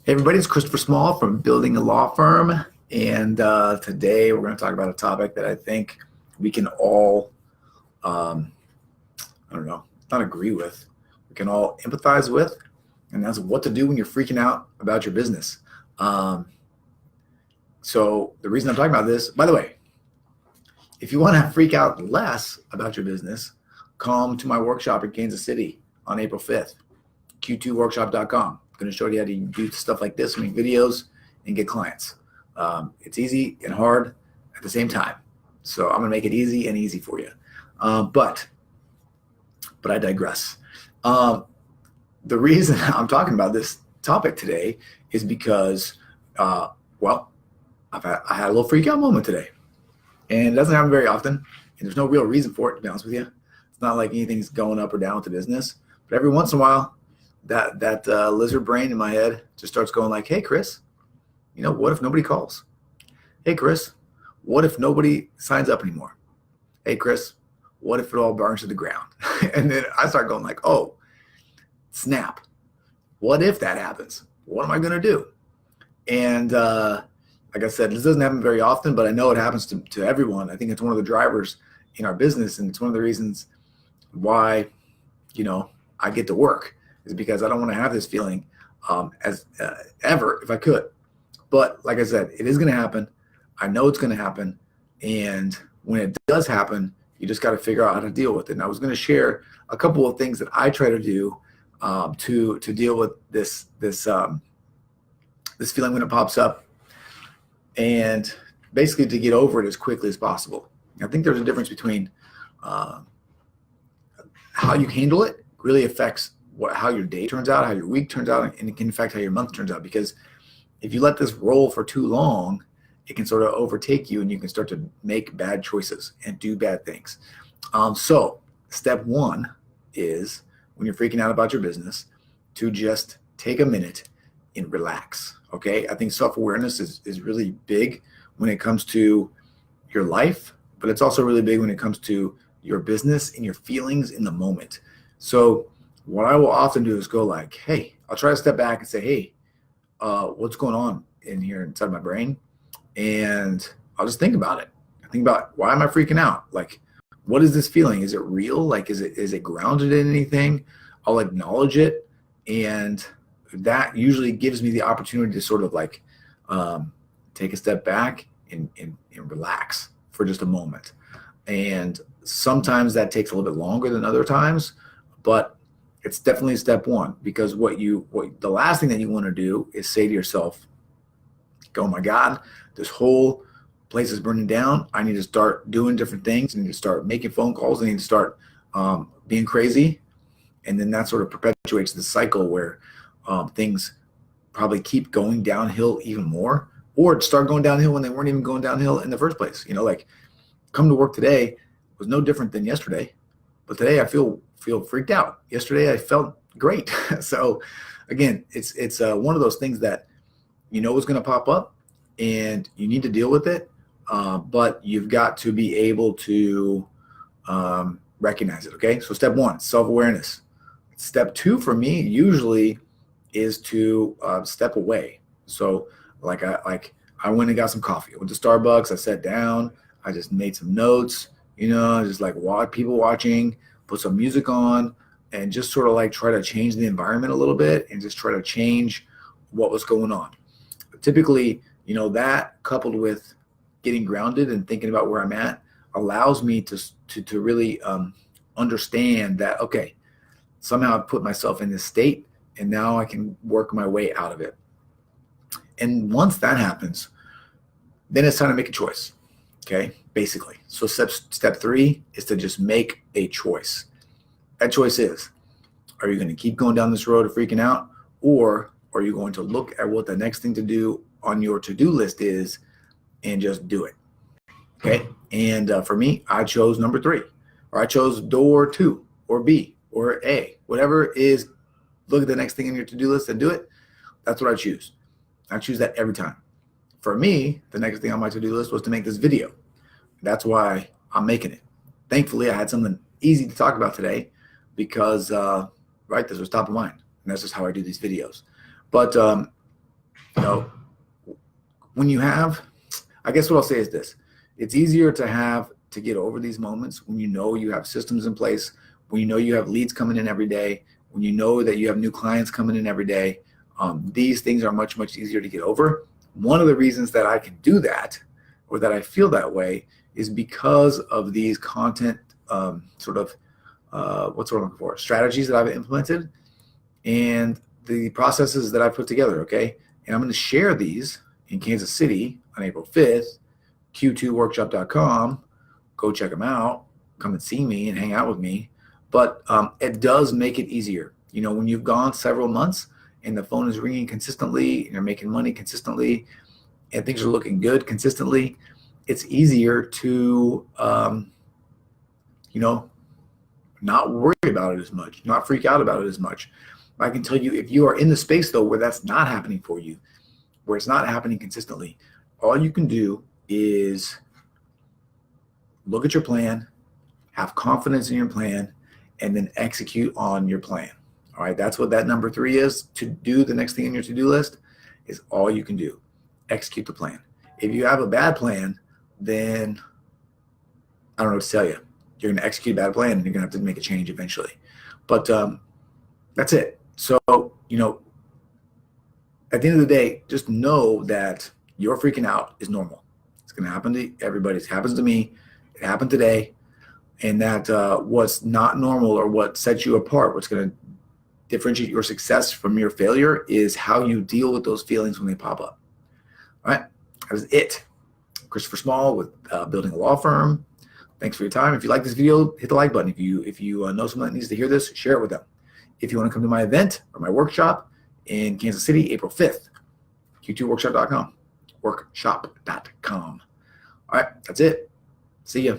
Hey everybody, it's Christopher Small from Building a Law Firm, and today we're going to talk about a topic that I think we can all, um, I don't know, not agree with. We can all empathize with, and that's what to do when you're freaking out about your business. Um, so the reason I'm talking about this, by the way, if you want to freak out less about your business, come to my workshop in Kansas City on April 5th, q2workshop.com. I'm going to show you how to do stuff like this, make videos, and get clients. It's easy and hard at the same time. So I'm going to make it easy and easy for you. But I digress. The reason I'm talking about this topic today is because, well, I had a little freak out moment today. And it doesn't happen very often. And there's no real reason for it, to be honest with you. It's not like anything's going up or down with the business. But every once in a while, that lizard brain in my head just starts going like, hey, Chris, what if nobody calls? Hey, Chris, what if nobody signs up anymore? Hey, Chris, what if it all burns to the ground? And then I start going like, oh, snap. What if that happens? What am I going to do? And like I said, this doesn't happen very often, but I know it happens to everyone. I think it's one of the drivers in our business, and it's one of the reasons why, I get to work, is because I don't want to have this feeling as ever if I could. But like I said, it is going to happen. I know it's going to happen. And when it does happen, you just got to figure out how to deal with it. And I was going to share a couple of things that I try to do to deal with this feeling when it pops up, and basically to get over it as quickly as possible. I think there's a difference between how you handle it really affects how your day turns out, how your week turns out, and it can affect how your month turns out. Because if you let this roll for too long, it can sort of overtake you, and you can start to make bad choices and do bad things. So step one is, when you're freaking out about your business, to just take a minute and relax. Okay, I think self-awareness is really big when it comes to your life, but it's also really big when it comes to your business and your feelings in the moment. So what I will often do is go like, hey, I'll try to step back and say, hey, what's going on in here inside my brain? And I'll just think about it. I think about, why am I freaking out? Like, what is this feeling? Is it real? Like, is it grounded in anything? I'll acknowledge it, and that usually gives me the opportunity to sort of like take a step back and relax for just a moment. And sometimes that takes a little bit longer than other times, but it's definitely step one. Because the last thing that you want to do is say to yourself, oh my God, this whole place is burning down. I need to start doing different things. I need to start making phone calls. I need to start being crazy. And then that sort of perpetuates the cycle where things probably keep going downhill even more, or start going downhill when they weren't even going downhill in the first place. Like, come to work today was no different than yesterday, but today I feel freaked out. Yesterday I felt great. So again, it's one of those things that is going to pop up, and you need to deal with it, but you've got to be able to recognize it. Okay, so step one, self-awareness. Step two for me usually is to step away. So like I went and got some coffee. I went to Starbucks. I sat down. I just made some notes, just like people watching, put some music on, and just sort of like try to change the environment a little bit, and just try to change what was going on. Typically, that coupled with getting grounded and thinking about where I'm at allows me to really understand that, okay, somehow I've put myself in this state, and now I can work my way out of it. And once that happens, then it's time to make a choice. Okay, basically. So step three is to just make a choice. That choice is, are you going to keep going down this road of freaking out, or are you going to look at what the next thing to do on your to-do list is and just do it? Okay, and for me, I chose number three, or I chose door two, or B, or A, whatever is. Look at the next thing in your to-do list and do it. That's what I choose. I choose that every time. For me, the next thing on my to-do list was to make this video. That's why I'm making it. Thankfully, I had something easy to talk about today, because this was top of mind. And that's just how I do these videos. But you know, when you have, I guess what I'll say is this: it's easier to get over these moments when you know you have systems in place, when you know you have leads coming in every day, when you know that you have new clients coming in every day. These things are much, much easier to get over. One of the reasons that I can do that, or that I feel that way, is because of these content what's what I'm looking for, strategies that I've implemented and the processes that I put together. Okay. And I'm going to share these in Kansas City on April 5th, q2workshop.com. Go check them out. Come and see me and hang out with me. But it does make it easier. You know, when you've gone several months and the phone is ringing consistently and you're making money consistently and things are looking good consistently, it's easier to, not worry about it as much, not freak out about it as much. I can tell you, if you are in the space, though, where that's not happening for you, where it's not happening consistently, all you can do is look at your plan, have confidence in your plan, and then execute on your plan. All right, that's what that number 3 is. To do the next thing in your to-do list is all you can do. Execute the plan. If you have a bad plan, then I don't know what to tell you. You're going to execute a bad plan and you're going to have to make a change eventually. But that's it. So, at the end of the day, just know that your freaking out is normal. It's going to happen to everybody. It happens to me. It happened today. And that what's not normal, or what sets you apart, what's going to differentiate your success from your failure, is how you deal with those feelings when they pop up. All right. That was it. Christopher Small with Building a Law Firm. Thanks for your time. If you like this video, hit the like button. If you know someone that needs to hear this, share it with them. If you want to come to my event or my workshop in Kansas City, April 5th, q2workshop.com, workshop.com. All right, that's it. See ya.